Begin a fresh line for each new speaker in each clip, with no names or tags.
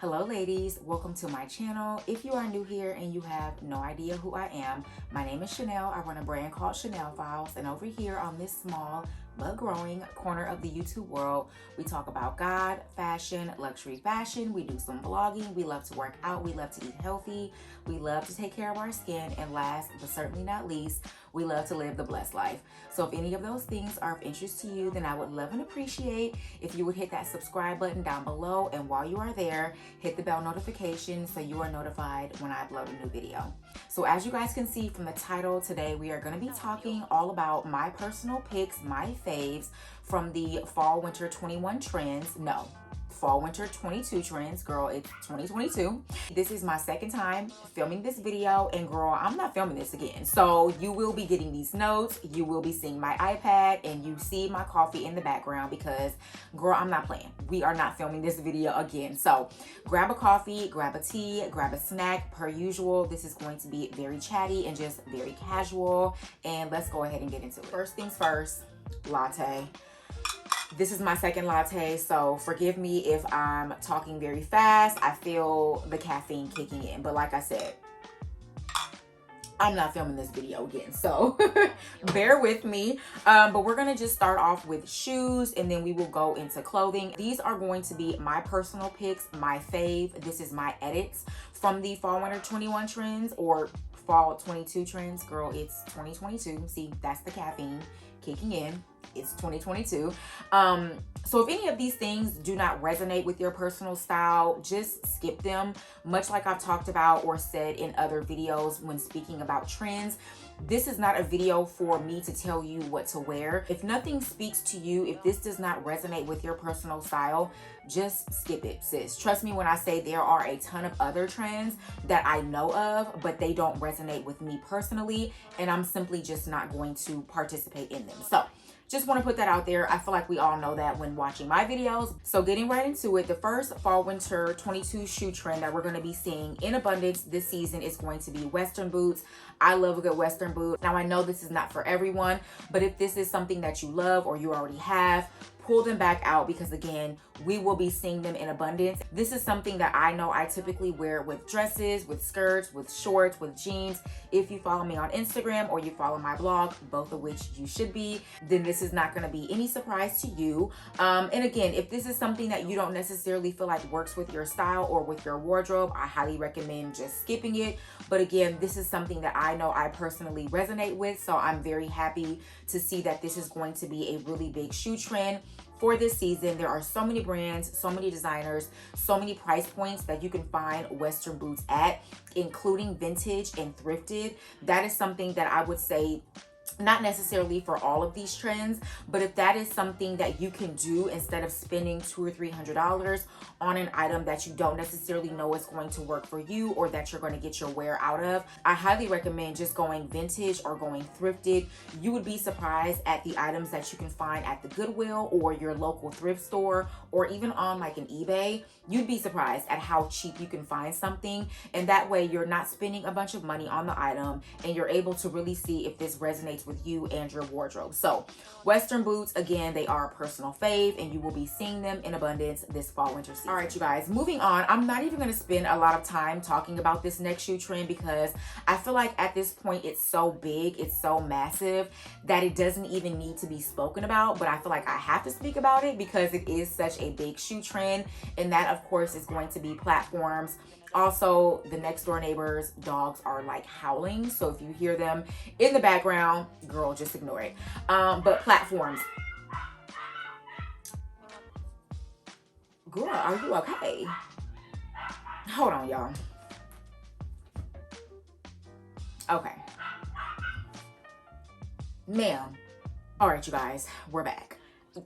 Hello ladies, welcome to my channel. If you are new here and you have no idea who I am, my name is Chanel. I run a brand called CHANELFILES, and over here on this small but growing corner of the YouTube world, we talk about God, fashion, luxury fashion. We do some vlogging. We love to work out. We love to eat healthy. We love to take care of our skin. And last but certainly not least, we love to live the blessed life. So if any of those things are of interest to you, then I would love and appreciate if you would hit that subscribe button down below. And while you are there, hit the bell notification so you are notified when I upload a new video. So as you guys can see from the title, today we are going to be talking all about my personal picks, my faves from the fall winter 21 trends. No, fall winter 22 trends. Girl, it's 2022. This is my second time filming this video, and girl, I'm not filming this again. So you will be getting these notes, you will be seeing my iPad, and you see my coffee in the background because girl, I'm not playing. We are not filming this video again. So grab a coffee, grab a tea, grab a snack. Per usual, this is going to be very chatty and just very casual, and let's go ahead and get into it. First things first, latte. This is my second latte, so forgive me if I'm talking very fast. I feel the caffeine kicking in, but like I said, I'm not filming this video again, so bear with me. But we're gonna just start off with shoes, and then we will go into clothing. These are going to be my personal picks, my fave. This is my edits from the fall winter 21 trends or fall 22 trends. Girl, it's 2022. See, that's the caffeine kicking in. It's 2022. So if any of these things do not resonate with your personal style, just skip them. Much like I've talked about or said in other videos when speaking about trends, this is not a video for me to tell you what to wear. If nothing speaks to you, if this does not resonate with your personal style, just skip it, sis. Trust me when I say there are a ton of other trends that I know of, but they don't resonate with me personally, and I'm simply just not going to participate in them. So just want to put that out there. I feel like we all know that when watching my videos. So getting right into it, the first fall winter 22 shoe trend that we're going to be seeing in abundance this season is going to be Western boots. I love a good Western boot. Now I know this is not for everyone, but if this is something that you love or you already have, pull them back out because again, we will be seeing them in abundance. This is something that I know I typically wear with dresses, with skirts, with shorts, with jeans. If you follow me on Instagram or you follow my blog, both of which you should be, then this is not gonna be any surprise to you. And again, if this is something that you don't necessarily feel like works with your style or with your wardrobe, I highly recommend just skipping it. But again, this is something that I know I personally resonate with, so I'm very happy to see that this is going to be a really big shoe trend for this season. There are so many brands, so many designers, so many price points that you can find Western boots at, including vintage and thrifted. That is something that I would say, not necessarily for all of these trends, but if that is something that you can do instead of spending $200 or $300 on an item that you don't necessarily know is going to work for you or that you're going to get your wear out of, I highly recommend just going vintage or going thrifted. You would be surprised at the items that you can find at the Goodwill or your local thrift store or even on like an eBay. You'd be surprised at how cheap you can find something, and that way you're not spending a bunch of money on the item and you're able to really see if this resonates with you and your wardrobe. So Western boots, again, they are a personal fave and you will be seeing them in abundance this fall winter season. All right, you guys, moving on. I'm not even going to spend a lot of time talking about this next shoe trend because I feel like at this point it's so big, it's so massive that it doesn't even need to be spoken about, but I feel like I have to speak about it because it is such a big shoe trend, and that of course is going to be platforms. Also, the next door neighbors' dogs are like howling, so if you hear them in the background, girl, just ignore it. But platforms. Girl, are you okay? Hold on, y'all. Okay. Ma'am. All right, you guys, we're back.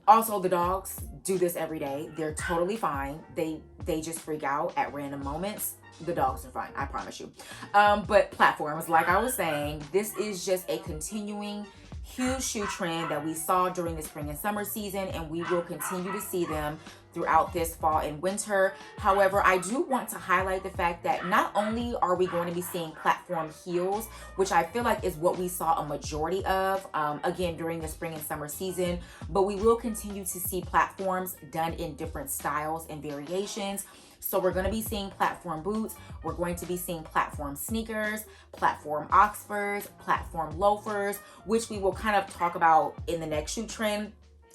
Also, the dogs do this every day. They're totally fine. They just freak out at random moments. The dogs are fine, I promise you. But platforms, like I was saying, this is just a continuing huge shoe trend that we saw during the spring and summer season, and we will continue to see them throughout this fall and winter. However, I do want to highlight the fact that not only are we going to be seeing platform heels, which I feel like is what we saw a majority of, again, during the spring and summer season, but we will continue to see platforms done in different styles and variations. So we're going to be seeing platform boots. We're going to be seeing platform sneakers, platform Oxfords, platform loafers, which we will kind of talk about in the next shoe trend.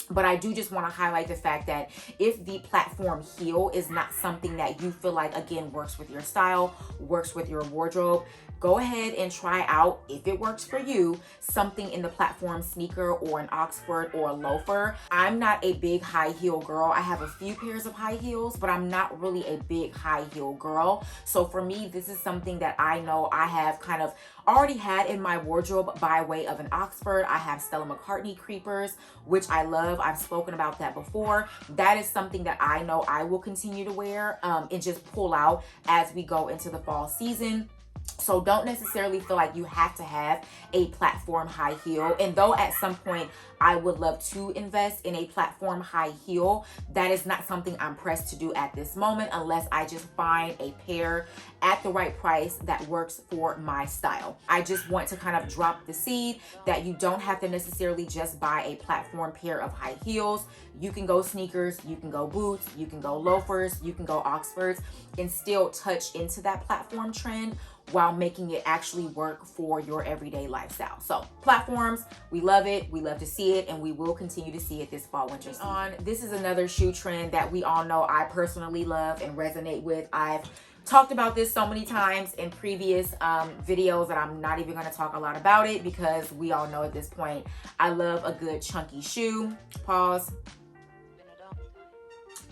But I do just want to highlight the fact that if the platform heel is not something that you feel like, again, works with your style, works with your wardrobe, go ahead and try out, if it works for you, something in the platform sneaker or an Oxford or a loafer. I'm not a big high heel girl. I have a few pairs of high heels, but I'm not really a big high heel girl. So for me, this is something that I know I have kind of already had in my wardrobe by way of an Oxford. I have Stella McCartney creepers, which I love. I've spoken about that before. That is something that I know I will continue to wear and just pull out as we go into the fall season. So don't necessarily feel like you have to have a platform high heel. And though at some point I would love to invest in a platform high heel, that is not something I'm pressed to do at this moment unless I just find a pair at the right price that works for my style. I just want to kind of drop the seed that you don't have to necessarily just buy a platform pair of high heels. You can go sneakers, you can go boots, you can go loafers, you can go Oxfords and still touch into that platform trend while making it actually work for your everyday lifestyle. So platforms, we love it. We love to see it, and we will continue to see it this fall, winter season. This is another shoe trend that we all know I personally love and resonate with. I've talked about this so many times in previous videos that I'm not even going to talk a lot about it because we all know at this point, I love a good chunky shoe. Pause.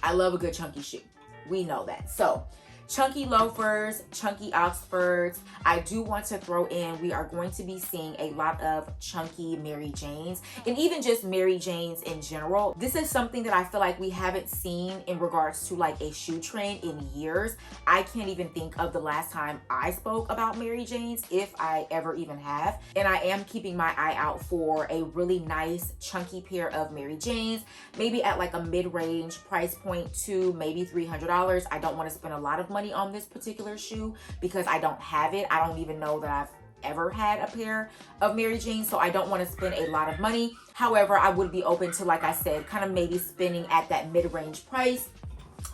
I love a good chunky shoe. We know that. So chunky loafers, chunky Oxfords. I do want to throw in, we are going to be seeing a lot of chunky Mary Janes and even just Mary Janes in general. This is something that I feel like we haven't seen in regards to like a shoe trend in years. I can't even think of the last time I spoke about Mary Janes, if I ever even have. And I am keeping my eye out for a really nice chunky pair of Mary Janes, maybe at like a mid-range price point to maybe $300. I don't want to spend a lot of money on this particular shoe because I don't have it. I don't even know that I've ever had a pair of Mary Janes, so I don't want to spend a lot of money. However, I would be open to, like I said, kind of maybe spending at that mid-range price.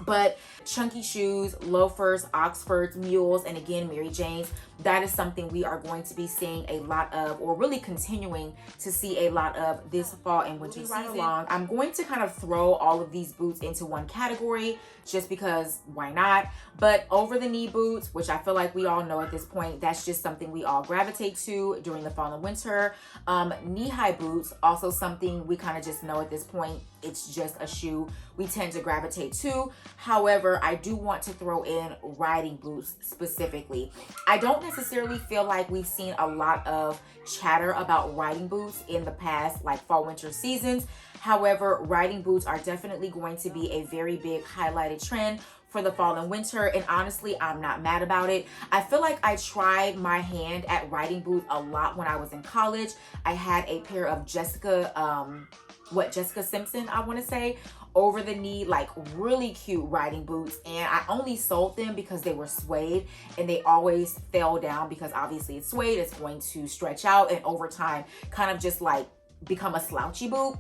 But chunky shoes, loafers, Oxfords, mules, and again, Mary Janes, that is something we are going to be seeing a lot of, or really continuing to see a lot of this fall and winter season. I'm going to kind of throw all of these boots into one category just because why not? But over the knee boots, which I feel like we all know at this point, that's just something we all gravitate to during the fall and winter. Knee-high boots, also something we kind of just know at this point, it's just a shoe we tend to gravitate to. However, I do want to throw in riding boots specifically. I don't necessarily feel like we've seen a lot of chatter about riding boots in the past, like fall winter seasons. However, riding boots are definitely going to be a very big highlighted trend for the fall and winter, and honestly, I'm not mad about it. I feel like I tried my hand at riding boots a lot when I was in college. I had a pair of Jessica Simpson, I want to say, over the knee, like really cute riding boots, and I only sold them because they were suede and they always fell down because obviously it's suede, it's going to stretch out and over time kind of just like become a slouchy boot.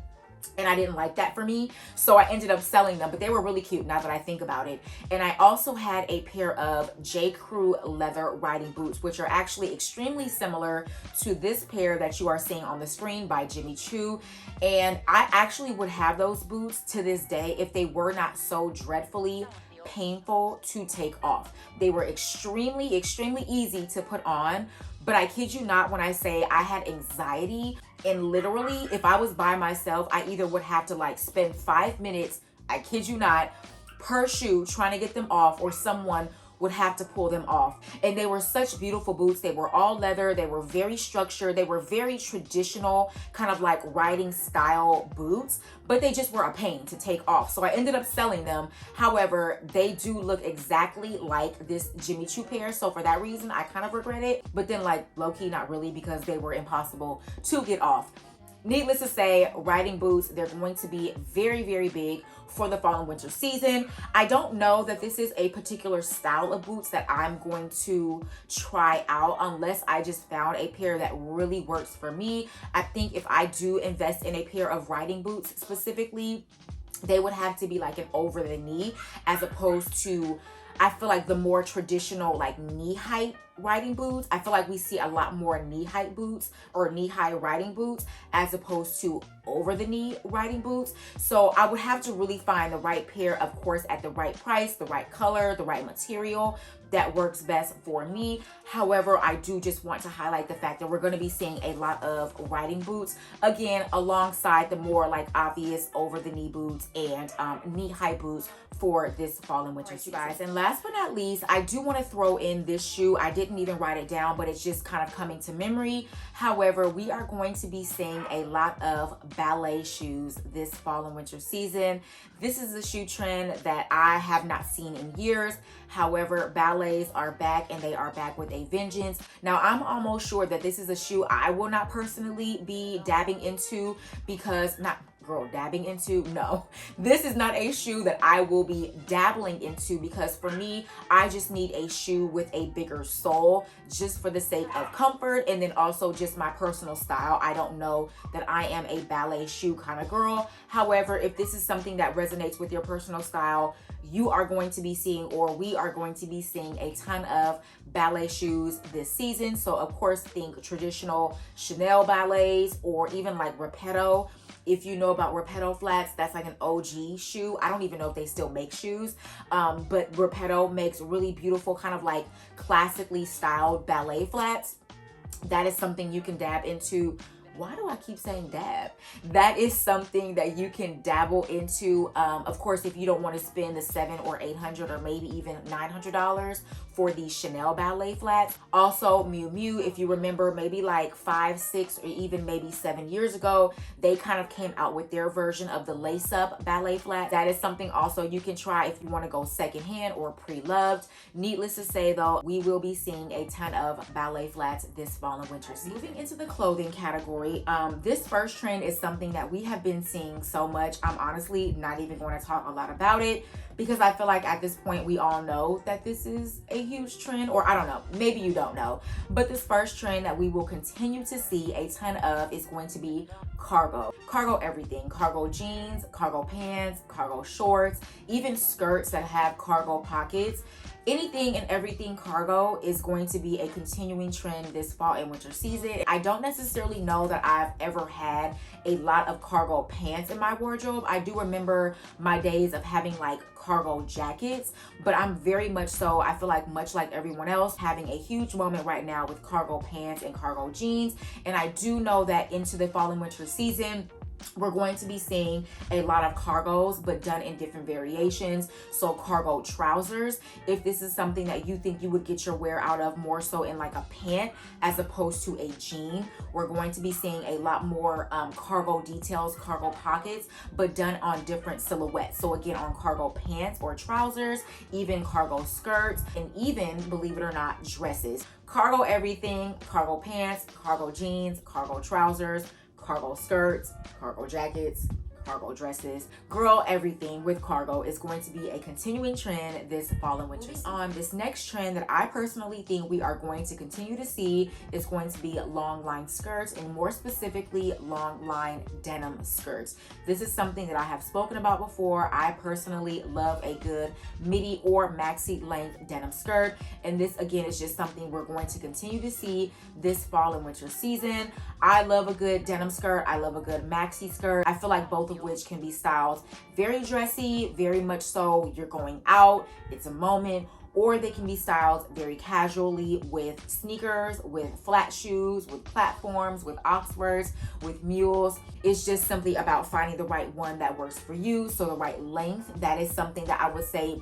And I didn't like that for me, so I ended up selling them, but they were really cute now that I think about it. And I also had a pair of J. Crew leather riding boots, which are actually extremely similar to this pair that you are seeing on the screen by Jimmy Choo. And I actually would have those boots to this day if they were not so dreadfully painful to take off. They were extremely, extremely easy to put on, but I kid you not when I say I had anxiety. And literally, if I was by myself, I either would have to like spend 5 minutes, I kid you not, per shoe trying to get them off, or someone would have to pull them off. And they were such beautiful boots. They were all leather. They were very structured. They were very traditional, kind of like riding style boots, but they just were a pain to take off. So I ended up selling them. However, they do look exactly like this Jimmy Choo pair. So for that reason, I kind of regret it. But then like low-key, not really, because they were impossible to get off. Needless to say, riding boots, they're going to be very, very big for the fall and winter season. I don't know that this is a particular style of boots that I'm going to try out unless I just found a pair that really works for me. I think if I do invest in a pair of riding boots specifically, they would have to be like an over the knee as opposed to, I feel like the more traditional like knee height riding boots, I feel like we see a lot more knee height boots or knee high riding boots as opposed to over the knee riding boots. So I would have to really find the right pair, of course, at the right price, the right color, the right material that works best for me. However, I do just want to highlight the fact that we're going to be seeing a lot of riding boots, again, alongside the more like obvious over the knee boots and knee high boots for this fall and winter season, guys. And last but not least, I do want to throw in this shoe. I didn't even write it down, but it's just kind of coming to memory. However, we are going to be seeing a lot of ballet shoes this fall and winter season. This is a shoe trend that I have not seen in years. However, ballets are back, and they are back with a vengeance. Now, I'm almost sure that this is a shoe I will not personally be dabbing into because dabbing into, no, this is not a shoe that I will be dabbling into, because for me, I just need a shoe with a bigger sole just for the sake of comfort, and then also just my personal style. I don't know that I am a ballet shoe kind of girl. However, if this is something that resonates with your personal style, you are going to be seeing, or we are going to be seeing, a ton of ballet shoes this season. So of course, think traditional Chanel ballets, or even like Repetto. If you know about Repetto flats, that's like an OG shoe. I don't even know if they still make shoes, but Repetto makes really beautiful kind of like classically styled ballet flats. That is something you can dab into. Why do I keep saying dab? That is something that you can dabble into. Of course, if you don't want to spend the $700 or $800 or maybe even $900 for these Chanel ballet flats. Also, Miu Miu, if you remember, maybe like 5, 6, or even maybe 7 years ago, they kind of came out with their version of the lace-up ballet flat. That is something also you can try if you want to go secondhand or pre-loved. Needless to say, though, we will be seeing a ton of ballet flats this fall and winter season. Moving into the clothing category, this first trend is something that we have been seeing so much. I'm honestly not even going to talk a lot about it, because I feel like at this point we all know that this is a huge trend, or I don't know, maybe you don't know, but this first trend that we will continue to see a ton of is going to be cargo. Cargo everything. Cargo jeans, cargo pants, cargo shorts, even skirts that have cargo pockets. Anything and everything cargo is going to be a continuing trend this fall and winter season. I don't necessarily know that I've ever had a lot of cargo pants in my wardrobe. I do remember my days of having like cargo jackets, but I'm very much so, I feel like much like everyone else, having a huge moment right now with cargo pants and cargo jeans. And I do know that into the fall and winter season, we're going to be seeing a lot of cargos, but done in different variations. So cargo trousers, if this is something that you think you would get your wear out of more so in like a pant as opposed to a jean, we're going to be seeing a lot more cargo details, cargo pockets, but done on different silhouettes. So again, on cargo pants or trousers, even cargo skirts, and even, believe it or not, dresses. Cargo everything, cargo pants, cargo jeans, cargo trousers, cargo skirts, cargo jackets, cargo dresses. Girl, everything with cargo is going to be a continuing trend this fall and winter season. On this next trend that I personally think we are going to continue to see is going to be long line skirts, and more specifically long line denim skirts. This is something that I have spoken about before. I personally love a good midi or maxi length denim skirt, and this again is just something we're going to continue to see this fall and winter season. I love a good denim skirt. I love a good maxi skirt. I feel like both of which can be styled very dressy, very much so you're going out, it's a moment, or they can be styled very casually with sneakers, with flat shoes, with platforms, with Oxfords, with mules. It's just simply about finding the right one that works for you. So the right length, that is something that I would say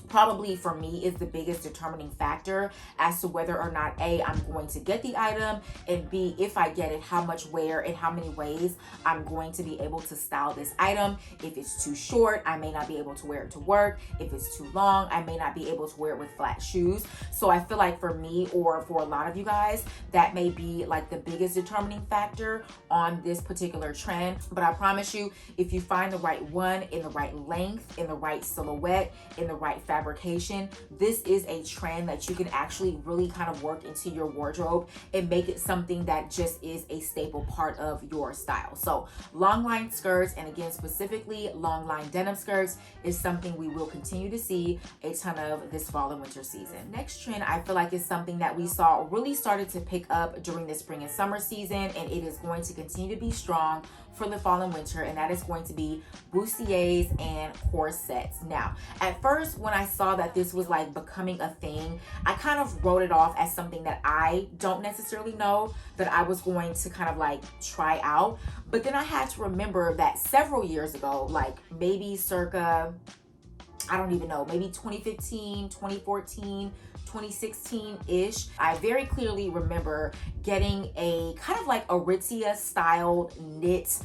probably for me is the biggest determining factor as to whether or not A, I'm going to get the item, and B, if I get it, how much wear and how many ways I'm going to be able to style this item. If it's too short, I may not be able to wear it to work. If it's too long, I may not be able to wear it with flat shoes. So I feel like for me, or for a lot of you guys, that may be like the biggest determining factor on this particular trend. But I promise you, if you find the right one in the right length, in the right silhouette, in the right fabric fabrication, this is a trend that you can actually really kind of work into your wardrobe and make it something that just is a staple part of your style. So long line skirts, and again, specifically long line denim skirts, is something we will continue to see a ton of this fall and winter season. Next trend I feel like is something that we saw really started to pick up during the spring and summer season, and it is going to continue to be strong for the fall and winter, and that is going to be bustiers and corsets. Now, at first when I saw that this was like becoming a thing, I kind of wrote it off as something that I don't necessarily know that I was going to kind of like try out. But then I had to remember that several years ago, like maybe circa, I don't even know, maybe 2015, 2014, 2016-ish, I very clearly remember getting a kind of like Aritzia styled knit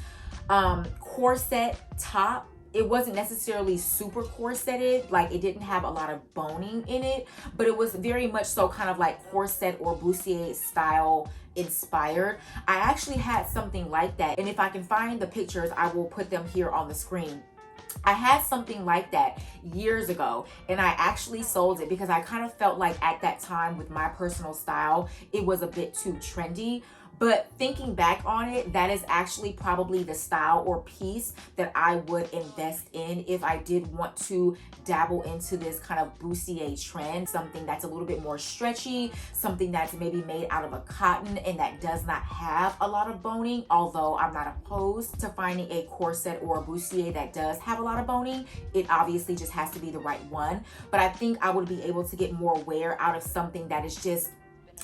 corset top. It wasn't necessarily super corseted, like it didn't have a lot of boning in it, but it was very much so kind of like corset or bustier style inspired. I actually had something like that, and if I can find the pictures, I will put them here on the screen. I had something like that years ago, and I actually sold it because I kind of felt like at that time with my personal style, it was a bit too trendy. But thinking back on it, that is actually probably the style or piece that I would invest in if I did want to dabble into this kind of bustier trend, something that's a little bit more stretchy, something that's maybe made out of a cotton and that does not have a lot of boning, although I'm not opposed to finding a corset or a bustier that does have a lot of boning. It obviously just has to be the right one. But I think I would be able to get more wear out of something that is just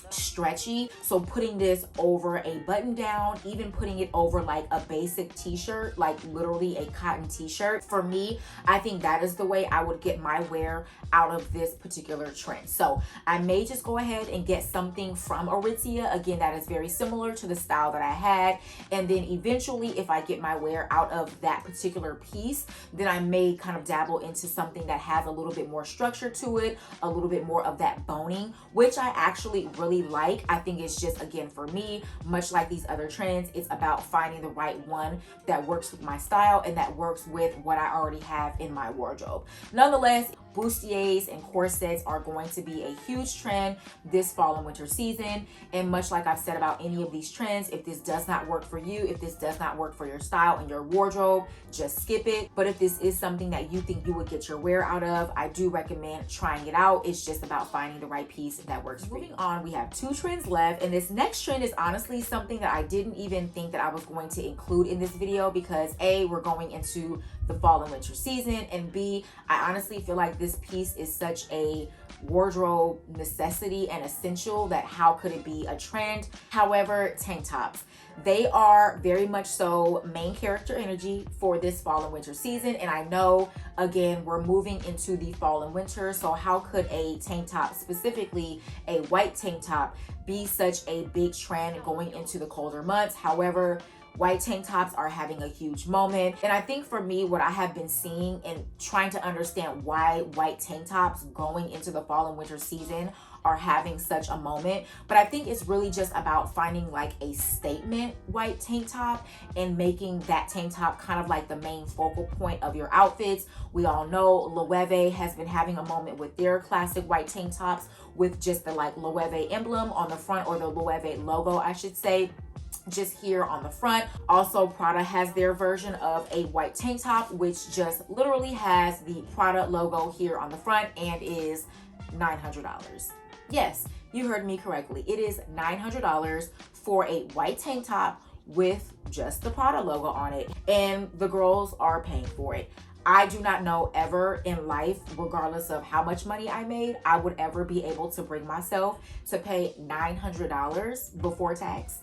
stretchy. So putting this over a button down, even putting it over like a basic t-shirt, like literally a cotton t-shirt, for me, I think that is the way I would get my wear out of this particular trend. So I may just go ahead and get something from Aritzia, again, that is very similar to the style that I had, and then eventually if I get my wear out of that particular piece, then I may kind of dabble into something that has a little bit more structure to it, a little bit more of that boning, which I actually really like. I think it's just, again, for me, much like these other trends, it's about finding the right one that works with my style and that works with what I already have in my wardrobe. Nonetheless, bustiers and corsets are going to be a huge trend this fall and winter season. And much like I've said about any of these trends, if this does not work for you, if this does not work for your style and your wardrobe, just skip it. But if this is something that you think you would get your wear out of, I do recommend trying it out. It's just about finding the right piece that works for you. Moving on, we have 2 trends left, and this next trend is honestly something that I didn't even think that I was going to include in this video because A, we're going into the fall and winter season, and B, I honestly feel like this piece is such a wardrobe necessity and essential that how could it be a trend? However, tank tops. They are very much so main character energy for this fall and winter season. And I know, again, we're moving into the fall and winter. So how could a tank top, specifically a white tank top, be such a big trend going into the colder months? However, white tank tops are having a huge moment. And I think for me, what I have been seeing and trying to understand why white tank tops going into the fall and winter season are having such a moment, but I think it's really just about finding like a statement white tank top and making that tank top kind of like the main focal point of your outfits. We all know Loewe has been having a moment with their classic white tank tops with just the like Loewe emblem on the front, or the Loewe logo, I should say, just here on the front. Also, Prada has their version of a white tank top, which just literally has the Prada logo here on the front and is $900. Yes, you heard me correctly. It is $900 for a white tank top with just the Prada logo on it, and the girls are paying for it. I do not know ever in life, regardless of how much money I made, I would ever be able to bring myself to pay $900 before tax.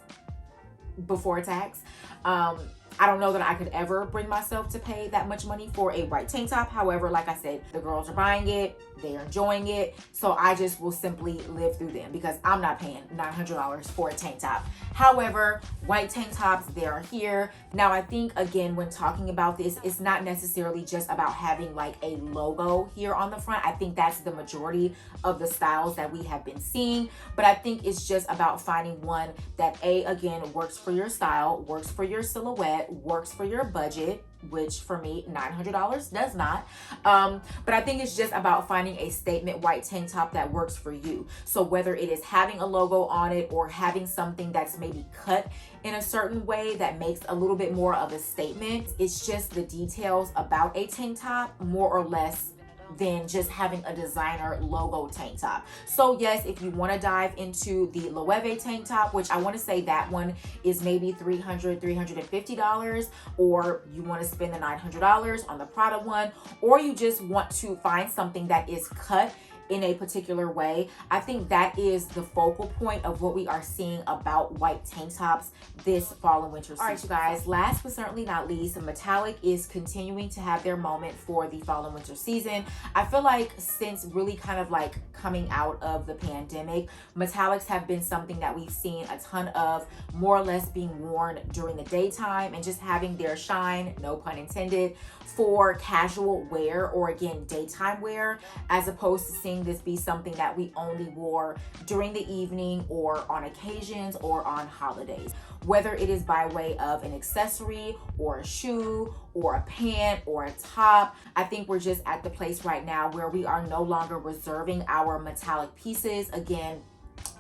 I don't know that I could ever bring myself to pay that much money for a white tank top. However, like I said, the girls are buying it, they're enjoying it, so I just will simply live through them because I'm not paying $900 for a tank top. However, white tank tops, they are here. Now, I think, again, when talking about this, it's not necessarily just about having like a logo here on the front. I think that's the majority of the styles that we have been seeing, but I think it's just about finding one that, A, again, works for your style, works for your silhouette, works for your budget, which for me, $900 does not. But I think it's just about finding a statement white tank top that works for you. So whether it is having a logo on it or having something that's maybe cut in a certain way that makes a little bit more of a statement, it's just the details about a tank top more or less than just having a designer logo tank top. So yes, if you want to dive into the Loewe tank top, which I want to say that one is maybe $300, $350, or you want to spend the $900 on the Prada one, or you just want to find something that is cut in a particular way, I think that is the focal point of what we are seeing about white tank tops this fall and winter season. All right, you guys, last but certainly not least, metallic is continuing to have their moment for the fall and winter season. I feel like since really kind of like coming out of the pandemic, metallics have been something that we've seen a ton of, more or less being worn during the daytime and just having their shine, no pun intended, for casual wear, or again, daytime wear, as opposed to seeing this be something that we only wore during the evening or on occasions or on holidays. Whether it is by way of an accessory or a shoe or a pant or a top, I think we're just at the place right now where we are no longer reserving our metallic pieces, again,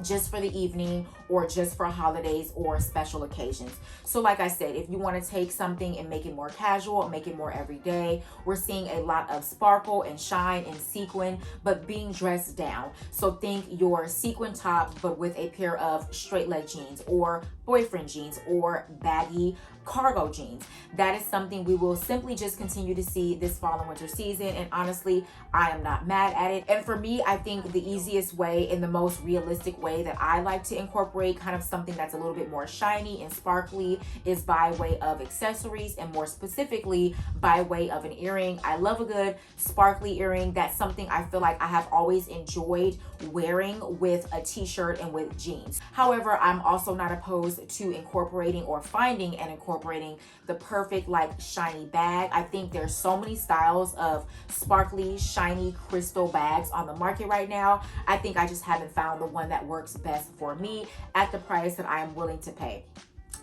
just for the evening or just for holidays or special occasions. So like I said, if you want to take something and make it more casual, make it more everyday, we're seeing a lot of sparkle and shine and sequin, but being dressed down. So think your sequin top, but with a pair of straight leg jeans or boyfriend jeans or baggy cargo jeans. That is something we will simply just continue to see this fall and winter season. And honestly, I am not mad at it. And for me, I think the easiest way and the most realistic way that I like to incorporate kind of something that's a little bit more shiny and sparkly is by way of accessories, and more specifically by way of an earring. I love a good sparkly earring. That's something I feel like I have always enjoyed wearing with a t-shirt and with jeans. However, I'm also not opposed to incorporating or finding and incorporating the perfect like shiny bag. I think there's so many styles of sparkly, shiny crystal bags on the market right now. I think I just haven't found the one that works best for me at the price that I am willing to pay.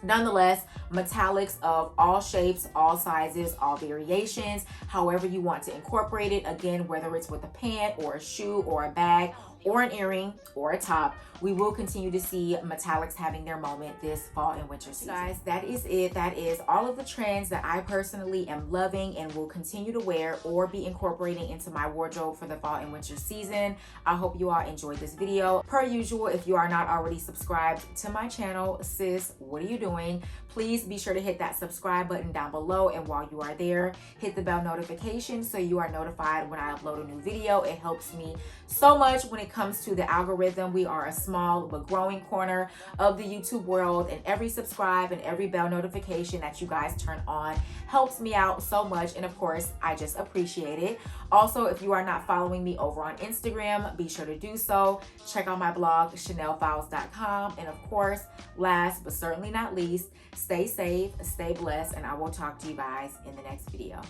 Nonetheless, metallics of all shapes, all sizes, all variations, however you want to incorporate it, again, whether it's with a pant or a shoe or a bag or an earring or a top, we will continue to see metallics having their moment this fall and winter season. Guys, that is it. That is all of the trends that I personally am loving and will continue to wear or be incorporating into my wardrobe for the fall and winter season. I hope you all enjoyed this video. Per usual, if you are not already subscribed to my channel, sis, what are you doing? Please be sure to hit that subscribe button down below, and while you are there, hit the bell notification so you are notified when I upload a new video. It helps me so much when it comes to the algorithm. We are a small but growing corner of the YouTube world, and every subscribe and every bell notification that you guys turn on helps me out so much, and of course I just appreciate it. Also, if you are not following me over on Instagram, be sure to do so. Check out my blog, CHANELFILES.com, and of course, last but certainly not least, stay safe, stay blessed, and I will talk to you guys in the next video.